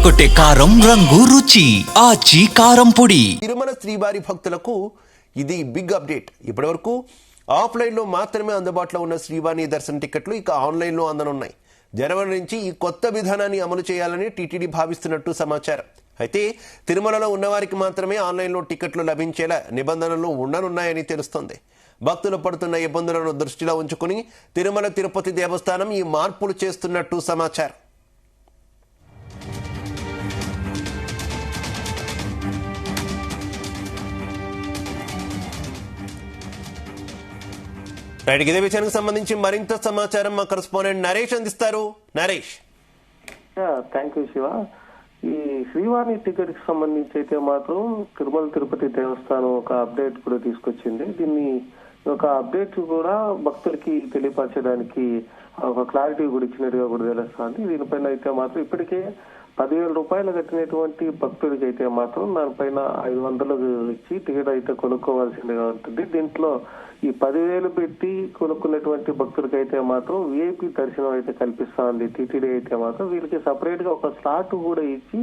అదరగొట్టే కారం రంగు రుచి ఆచి కారం పొడి. తిరుమల శ్రీవారి భక్తులకు ఇది బిగ్ అప్డేట్. ఇప్పటివరకు ఆఫ్లైన్ లో మాత్రమే అందుబాటులో ఉన్న శ్రీవారి దర్శన టికెట్లు ఇక ఆన్లైన్ లో అందనున్నాయి. జనవరి నుంచి ఈ కొత్త విధానాన్ని అమలు చేయాలని టీటీడీ భావిస్తున్నట్టు సమాచారం. అయితే తిరుమలలో ఉన్నవారికి మాత్రమే ఆన్లైన్లో టికెట్లు లభించేలా నిబంధనలు ఉండనున్నాయని తెలుస్తోంది. భక్తులు పడుతున్న ఇబ్బందులను దృష్టిలో ఉంచుకుని తిరుమల తిరుపతి దేవస్థానం ఈ మార్పులు చేస్తున్నట్టు సమాచారం. ఇదే విషయానికి సంబంధించి మరింత సమాచారం మా కరెస్పాండెంట్ నరేష్ అందిస్తారు. నరేష్. Thank you Siva. ఈ శ్రీవారి టికెట్ కి సంబంధించి అయితే మాత్రం తిరుమల తిరుపతి దేవస్థానం ఒక అప్డేట్ కూడా తీసుకొచ్చింది. దీన్ని ఒక అప్డేట్ కూడా భక్తులకి తెలియపరచడానికి ఒక క్లారిటీ కూడా ఇచ్చినట్టుగా కూడా తెలుస్తుంది. దీనిపైన అయితే మాత్రం ఇప్పటికే 10,000 రూపాయలు కట్టినటువంటి భక్తుడికి అయితే మాత్రం దానిపైన 500 ఇచ్చి టికెట్ అయితే కొనుక్కోవాల్సిందిగా ఉంటుంది. దీంట్లో ఈ 10,000 పెట్టి కొనుక్కున్నటువంటి భక్తులకి అయితే మాత్రం విఐపి దర్శనం అయితే కల్పిస్తా ఉంది టీటీడీ. అయితే మాత్రం వీళ్ళకి సపరేట్ గా ఒక స్లాట్ కూడా ఇచ్చి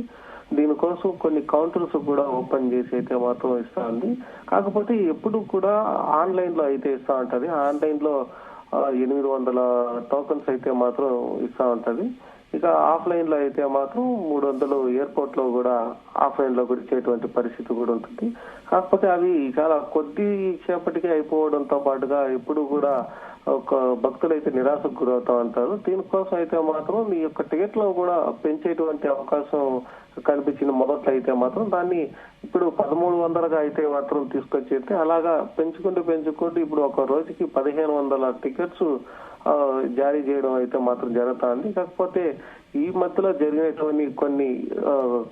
దీనికోసం కొన్ని కౌంటర్స్ కూడా ఓపెన్ చేసి అయితే మాత్రం ఇస్తా ఉంది. కాకపోతే ఎప్పుడు కూడా ఆన్లైన్ లో అయితే ఇస్తా ఉంటది. ఆన్లైన్ లో 800 టోకన్స్ అయితే మాత్రం ఇస్తా ఉంటది. ఇక ఆఫ్లైన్ లో అయితే మాత్రం 300 ఎయిర్పోర్ట్ లో కూడా ఆఫ్లైన్ లో కూడా ఇచ్చేటువంటి పరిస్థితి కూడా ఉంటుంది. కాకపోతే అవి చాలా కొద్ది సేపటికి అయిపోవడంతో పాటుగా ఎప్పుడు కూడా ఒక భక్తులు అయితే నిరాశకు గురవుతా ఉంటారు. దీనికోసం అయితే మాత్రం ఈ యొక్క టికెట్ లో కూడా పెంచేటువంటి అవకాశం కనిపించిన మొదట్లో అయితే మాత్రం దాన్ని ఇప్పుడు 1,300గా అయితే మాత్రం తీసుకొచ్చేస్తే అలాగా పెంచుకుంటూ ఇప్పుడు ఒక రోజుకి 1,500 టికెట్స్ జారీ చేయడం అయితే మాత్రం జరుగుతుంది. కాకపోతే ఈ మధ్యలో జరిగినటువంటి కొన్ని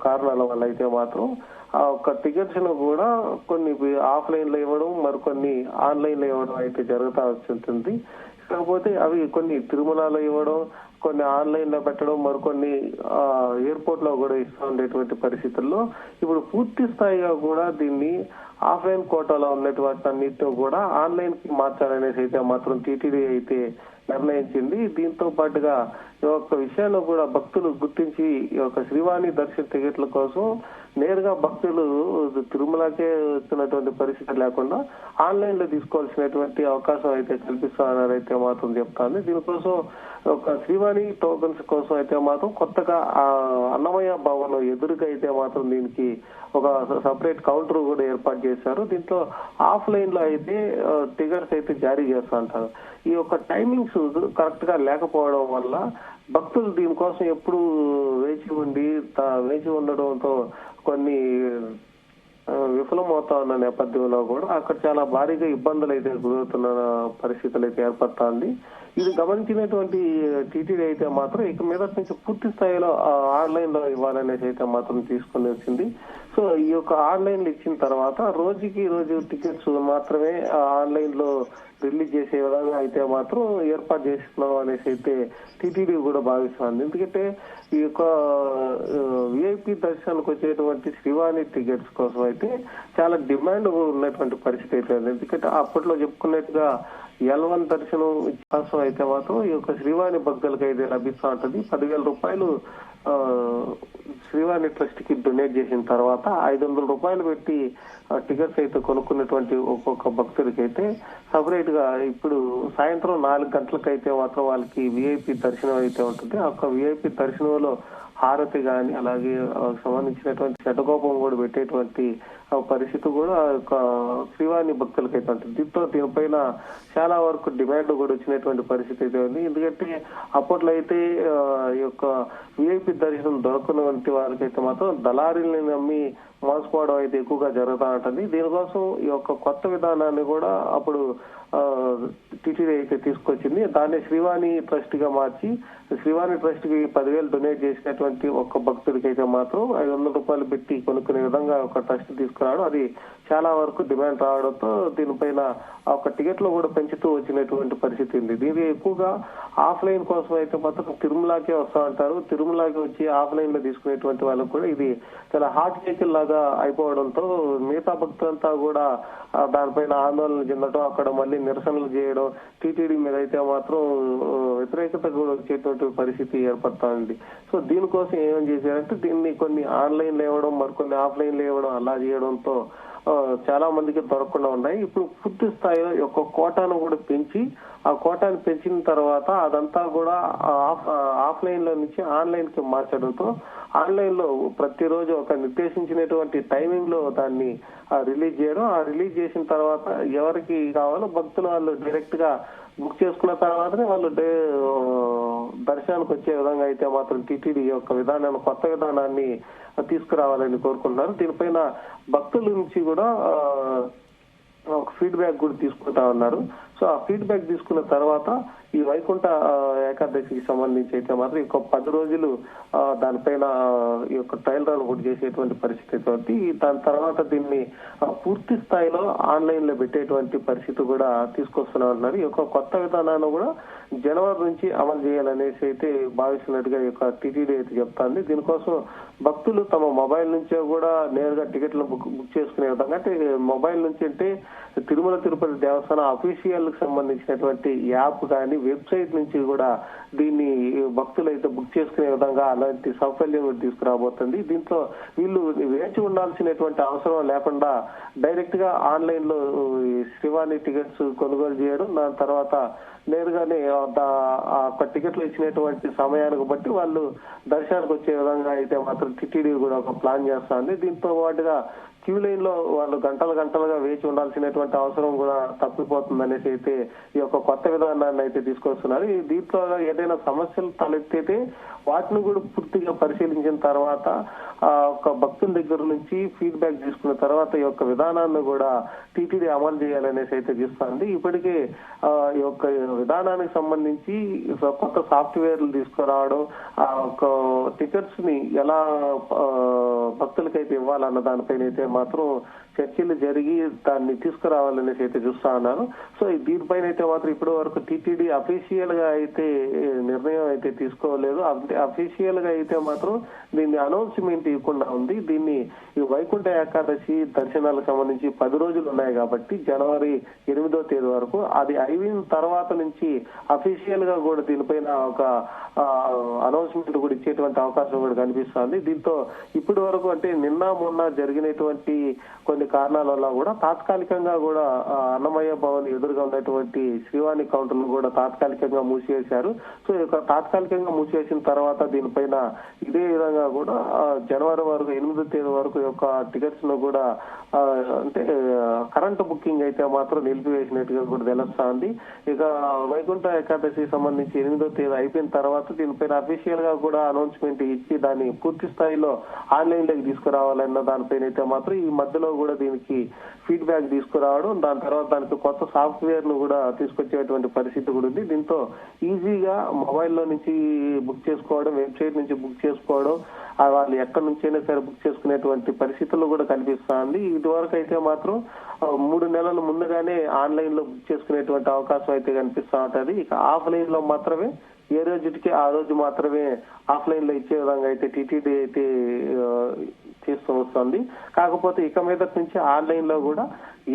కారణాల వల్ల అయితే మాత్రం ఆ ఒక్క టికెట్స్ ను కూడా కొన్ని ఆఫ్లైన్ లో ఇవ్వడం, మరికొన్ని ఆన్లైన్ లో ఇవ్వడం అయితే జరుగుతా వస్తుంటుంది. కాకపోతే అవి కొన్ని తిరుమలలో ఇవ్వడం, కొన్ని ఆన్లైన్ లో పెట్టడం, మరికొన్ని ఎయిర్పోర్ట్ లో కూడా ఇస్తూ ఉండేటువంటి పరిస్థితుల్లో ఇప్పుడు పూర్తి స్థాయిగా కూడా దీన్ని ఆఫ్లైన్ కోటాలో ఉన్నటువంటి అన్నిటితో కూడా ఆన్లైన్ కి మార్చాలనేసి అయితే మాత్రం టీటీడీ అయితే నిర్ణయించింది. దీంతో పాటుగా ఈ యొక్క విషయాన్ని కూడా భక్తులు గుర్తించి ఈ యొక్క శ్రీవాణి దర్శన టికెట్ల కోసం నేరుగా భక్తులు తిరుమలకే వస్తున్నటువంటి పరిస్థితి లేకుండా ఆన్లైన్ లో తీసుకోవాల్సినటువంటి అవకాశం అయితే కల్పిస్తారనైతే మాత్రం చెప్తాను. దీనికోసం ఒక శ్రీవాణి టోకన్స్ కోసం అయితే మాత్రం కొత్తగా అన్నమయ్య భవన్ ఎదురుగా అయితే మాత్రం దీనికి ఒక సపరేట్ కౌంటర్ కూడా ఏర్పాటు చేశారు. దీంట్లో ఆఫ్లైన్ లో అయితే టికెట్స్ అయితే జారీ చేస్తూ ఉంటారు. ఈ యొక్క టైమింగ్స్ కరెక్ట్ గా లేకపోవడం వల్ల భక్తులు దీనికోసం ఎప్పుడు వేచి ఉండడంతో కొన్ని విఫలమవుతా ఉన్న నేపథ్యంలో కూడా అక్కడ చాలా భారీగా ఇబ్బందులు అయితే గురవుతున్న పరిస్థితులు అయితే ఏర్పడుతుంది. ఇది గమనించినటువంటి టీటీడీ అయితే మాత్రం ఇక మీద నుంచి పూర్తి స్థాయిలో ఆన్లైన్ లో ఇవ్వాలనేసి అయితే మాత్రం తీసుకుని వచ్చింది. సో ఈ యొక్క ఆన్లైన్ లో ఇచ్చిన తర్వాత రోజుకి రోజు టికెట్స్ మాత్రమే ఆన్లైన్ లో రిలీజ్ చేసే విధంగా అయితే మాత్రం ఏర్పాటు చేస్తున్నాం అనేసి అయితే టీటీడీ కూడా భావిస్తుంది. ఎందుకంటే ఈ యొక్క విఐపి దర్శనానికి వచ్చేటువంటి శ్రీవాణి టికెట్స్ కోసం అయితే చాలా డిమాండ్ ఉన్నటువంటి పరిస్థితి అయితే ఉంది. ఎందుకంటే అప్పట్లో చెప్పుకున్నట్టుగా L1 దర్శనం కోసం అయితే మాత్రం ఈ యొక్క శ్రీవాణి భక్తులకు అయితే లభిస్తూ ఉంటుంది. 10,000 రూపాయలు శ్రీవాణి ట్రస్ట్ కి డొనేట్ చేసిన తర్వాత 500 రూపాయలు పెట్టి టికెట్స్ అయితే కొనుక్కున్నటువంటి ఒక్కొక్క భక్తుడికి అయితే సపరేట్ గా ఇప్పుడు సాయంత్రం 4 గంటలకైతే మాత్రం వాళ్ళకి విఐపి దర్శనం అయితే ఉంటుంది. ఆ యొక్క విఐపి దర్శనంలో హారతి గాని అలాగే సంబంధించినటువంటి శటకోపం కూడా పెట్టేటువంటి పరిస్థితి కూడా శ్రీవాణి భక్తులకు అయితే ఉంటుంది. దీనిపైన చాలా వరకు డిమాండ్ కూడా వచ్చినటువంటి పరిస్థితి అయితే ఉంది. ఎందుకంటే అప్పట్లో అయితే ఈ యొక్క విఐపి దర్శనం దొరకనటువంటి వారికైతే మాత్రం దళారీల్ని నమ్మి మోసపోవడం అయితే ఎక్కువగా జరుగుతూ ఉంటుంది. దీనికోసం ఈ యొక్క కొత్త విధానాన్ని కూడా అప్పుడు టీటీడీ అయితే తీసుకొచ్చింది. దాన్ని శ్రీవాణి ట్రస్ట్ గా మార్చి శ్రీవాణి ట్రస్ట్ కి 10,000 డొనేట్ చేసినటువంటి ఒక్క భక్తుడికి అయితే మాత్రం 500 రూపాయలు పెట్టి కొనుక్కునే విధంగా ఒక ట్రస్ట్ తీసుకురావడం, అది చాలా వరకు డిమాండ్ రావడంతో దీనిపైన ఒక టికెట్ లో కూడా పెంచుతూ వచ్చినటువంటి పరిస్థితి ఉంది. దీనికి ఎక్కువగా ఆఫ్లైన్ కోసం అయితే మాత్రం తిరుమలకే వస్తా ఉంటారు. తిరుమలకి వచ్చి ఆఫ్లైన్ లో తీసుకునేటువంటి వాళ్ళకు కూడా ఇది చాలా హాట్ సైకిల్ లాగా అయిపోవడంతో మిగతా భక్తులంతా కూడా దానిపైన ఆందోళన చెందడం, అక్కడ మళ్ళీ నిరసనలు చేయడం, టీటీడీ మీద అయితే మాత్రం వ్యతిరేకత కూడా వచ్చేటువంటి పరిస్థితి ఏర్పడతా ఉంది. సో దీనికోసం ఏమేం చేశారంటే దీన్ని కొన్ని ఆన్లైన్ లో ఇవ్వడం, మరికొన్ని ఆఫ్లైన్ లో ఇవ్వడం, అలా చేయడంతో చాలా మందికి దొరకకుండా ఉన్నాయి. ఇప్పుడు పూర్తి స్థాయిలో ఒక కోటాను కూడా పెంచి, ఆ కోటాను పెంచిన తర్వాత అదంతా కూడా ఆఫ్లైన్ లో నుంచి ఆన్లైన్ కి మార్చడంతో ఆన్లైన్ లో ప్రతిరోజు ఒక నిర్దేశించినటువంటి టైమింగ్ లో దాన్ని రిలీజ్ చేయడం, ఆ రిలీజ్ చేసిన తర్వాత ఎవరికి కావాలో భక్తులు వాళ్ళు డైరెక్ట్ గా బుక్ చేసుకున్న తర్వాతనే వాళ్ళు దర్శనానికి వచ్చే విధంగా అయితే మాత్రం టీటీడీ యొక్క విధానాన్ని, కొత్త విధానాన్ని తీసుకురావాలని కోరుకుంటున్నారు. దీనిపైన భక్తుల నుంచి కూడా ఒక ఫీడ్బ్యాక్ కూడా తీసుకుంటా ఉన్నారు. సో ఆ ఫీడ్బ్యాక్ తీసుకున్న తర్వాత ఈ వైకుంఠ ఏకాదశికి సంబంధించి అయితే మాత్రం ఇంకో 10 రోజులు దానిపైన ఈ యొక్క ట్రయల్ రన్ కూడా చేసేటువంటి పరిస్థితి కాబట్టి దాని తర్వాత దీన్ని పూర్తి స్థాయిలో ఆన్లైన్ లో పెట్టేటువంటి పరిస్థితి కూడా తీసుకొస్తున్నా ఉన్నారు. ఈ యొక్క కొత్త విధానాన్ని కూడా జనవరి నుంచి అమలు చేయాలనేసి అయితే భావిస్తున్నట్టుగా ఈ యొక్క టీటీడీ అయితే చెప్తాంది. దీనికోసం భక్తులు తమ మొబైల్ నుంచే కూడా నేరుగా టికెట్లు బుక్ చేసుకునే విధంగా, అంటే మొబైల్ నుంచి అంటే తిరుమల తిరుపతి దేవస్థానం అఫీషియల్ కి సంబంధించినటువంటి యాప్ కానీ వెబ్సైట్ నుంచి కూడా దీన్ని భక్తులు అయితే బుక్ చేసుకునే విధంగా అలాంటి సౌకర్యం తీసుకురాబోతుంది. దీంట్లో వీళ్ళు వేచి ఉండాల్సినటువంటి అవసరం లేకుండా డైరెక్ట్ గా ఆన్లైన్ లో శ్రీవాణి టికెట్స్ కొనుగోలు చేయడం, దాని తర్వాత నేరుగానే ఆ టికెట్లు ఇచ్చినటువంటి సమయానికి బట్టి వాళ్ళు దర్శనానికి వచ్చే విధంగా అయితే మాత్రం టీటీడీ కూడా ఒక ప్లాన్ చేస్తుంది. దీంతో పాటుగా క్యూ లైన్ లో వాళ్ళు గంటలుగా వేచి ఉండాల్సినటువంటి అవసరం కూడా తప్పిపోతుంది అనేసి అయితే ఈ యొక్క కొత్త విధానాన్ని అయితే తీసుకొస్తున్నారు. దీంట్లో ఏదైనా సమస్యలు తలెత్తితే వాటిని కూడా పూర్తిగా పరిశీలించిన తర్వాత ఒక భక్తుల దగ్గర నుంచి ఫీడ్బ్యాక్ తీసుకున్న తర్వాత ఈ యొక్క విధానాన్ని కూడా టీటీడీ అమలు చేయాలనేసి అయితే చూస్తుంది. ఇప్పటికే ఈ యొక్క విధానానికి సంబంధించి కొత్త సాఫ్ట్వేర్లు తీసుకురావడం, ఆ యొక్క టికెట్స్ ని ఎలా భక్తులకైతే ఇవ్వాలన్న దానిపైన అయితే మాత్రం చర్చలు జరిగి దాన్ని తీసుకురావాలనేసి అయితే చూస్తా ఉన్నారు. సో దీనిపైన అయితే మాత్రం ఇప్పటి వరకు టీటీడీ అఫీషియల్ గా అయితే నిర్ణయం అయితే తీసుకోలేదు. అఫీషియల్ గా అయితే మాత్రం దీన్ని అనౌన్స్మెంట్ ఇవ్వకుండా ఉంది. దీన్ని ఈ వైకుంఠ ఏకాదశి దర్శనాలకు సంబంధించి 10 రోజులు ఉన్నాయి కాబట్టి జనవరి 8వ తేదీ వరకు అది అయిన తర్వాత నుంచి అఫీషియల్ గా కూడా దీనిపైన ఒక అనౌన్స్మెంట్ కూడా ఇచ్చేటువంటి అవకాశం కూడా కనిపిస్తుంది. దీంతో ఇప్పటి వరకు అంటే నిన్న మొన్న జరిగినటువంటి కొన్ని కారణాల వల్ల కూడా తాత్కాలికంగా కూడా అన్నమయ్య భవన్ ఎదురుగా ఉన్నటువంటి శ్రీవాణి కౌంటర్లు కూడా తాత్కాలికంగా మూసివేశారు. సో తాత్కాలికంగా మూసివేసిన తర్వాత దీనిపైన ఇదే విధంగా కూడా జనవరి వరకు 8వ తేదీ వరకు యొక్క టికెట్స్ ను కూడా అంటే కరెంట్ బుకింగ్ అయితే మాత్రం నిలిపివేసినట్టుగా కూడా తెలుస్తోంది. ఇక వైకుంఠ ఏకాదశి సంబంధించి 8వ తేదీ అయిపోయిన తర్వాత దీనిపైన అఫీషియల్ గా కూడా అనౌన్స్మెంట్ ఇచ్చి దాన్ని పూర్తి స్థాయిలో ఆన్లైన్ లోకి తీసుకురావాలన్న దానిపైన అయితే మాత్రం ఈ మధ్యలో కూడా దీనికి ఫీడ్బ్యాక్ తీసుకురావడం, దాని తర్వాత దానికి కొత్త సాఫ్ట్వేర్ ను కూడా తీసుకొచ్చేటువంటి పరిస్థితి కూడా ఉంది. దీంతో ఈజీగా మొబైల్లో నుంచి బుక్ చేసుకోవడం, వెబ్సైట్ నుంచి బుక్ చేసుకోవడం, వాళ్ళు ఎక్కడి నుంచైనా సరే బుక్ చేసుకునేటువంటి పరిస్థితుల్లో కూడా కనిపిస్తుంది. ఇదివరకు అయితే మాత్రం 3 నెలల ముందుగానే ఆన్లైన్ లో బుక్ చేసుకునేటువంటి అవకాశం అయితే కనిపిస్తా ఉంటది. ఇక ఆఫ్లైన్ లో మాత్రమే ఏ రోజుకి ఆ రోజు మాత్రమే ఆఫ్లైన్ లో ఇచ్చే విధంగా అయితే టీటీడీ అయితే చేస్తూ వస్తుంది. కాకపోతే ఇక మీద నుంచి ఆన్లైన్ లో కూడా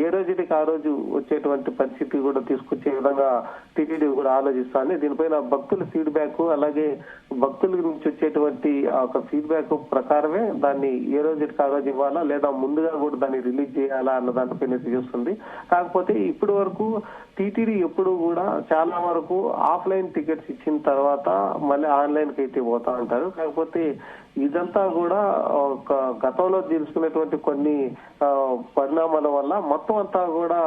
ఏ రోజుకి ఆ రోజు వచ్చేటువంటి పరిస్థితి కూడా తీసుకొచ్చే విధంగా టీటీడీ కూడా ఆలోచిస్తుంది. దీనిపైన భక్తుల ఫీడ్బ్యాక్, అలాగే భక్తుల నుంచి వచ్చేటువంటి ఒక ఫీడ్బ్యాక్ ప్రకారమే దాన్ని ఏ రోజుకి ఆ రోజు ఇవ్వాలా లేదా ముందుగా కూడా దాన్ని రిలీజ్ చేయాలా అన్న దానిపైన చూస్తుంది. కాకపోతే ఇప్పటి వరకు టీటీడీ ఎప్పుడు కూడా చాలా వరకు ఆఫ్లైన్ టికెట్స్ ఇచ్చిన తర్వాత మళ్ళీ ఆన్లైన్ కి అయితే పోతా ఉంటారు. కాకపోతే ఇదంతా కూడా ఒక గతంలో తీసుకున్నటువంటి కొన్ని పరిణామాల వల్ల మొత్తం అంతా కూడా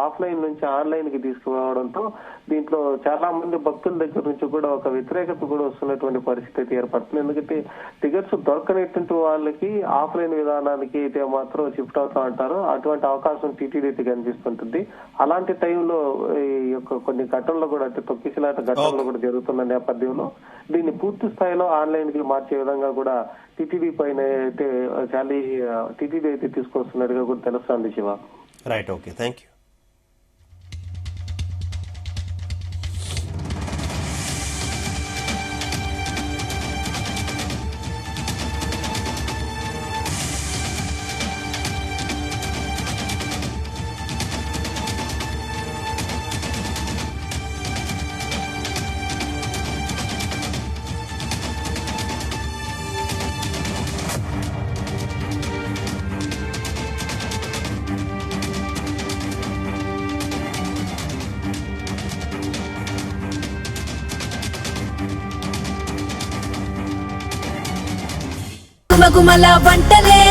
ఆఫ్లైన్ నుంచి ఆన్లైన్ కి తీసుకురావడంతో దీంట్లో చాలా మంది భక్తుల దగ్గర నుంచి కూడా ఒక వ్యతిరేకత కూడా వస్తున్నటువంటి పరిస్థితి ఏర్పడుతుంది. ఎందుకంటే టికెట్స్ దొరకనటువంటి వాళ్ళకి ఆఫ్లైన్ విధానానికి అయితే మాత్రం షిఫ్ట్ అవుతా ఉంటారు. అటువంటి అవకాశం టీటీడీ కనిపిస్తుంటుంది. అలాంటి టైంలో ఈ యొక్క కొన్ని ఘటనలు కూడా అంటే తొక్కిసలాట ఘటనలు కూడా జరుగుతున్న నేపథ్యంలో దీన్ని పూర్తి స్థాయిలో ఆన్లైన్ కి మార్చే విధంగా కూడా టీటీడీ పైన అయితే చాలా టీటీడీ అయితే తీసుకొస్తున్నట్టుగా కూడా తెలుస్తుంది. Siva, right, okay, thank you. గుమగుమల వంటలే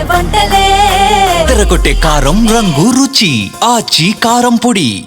వంటలే తెరకొట్టే కారం రంగు రుచి ఆచి కారం పొడి.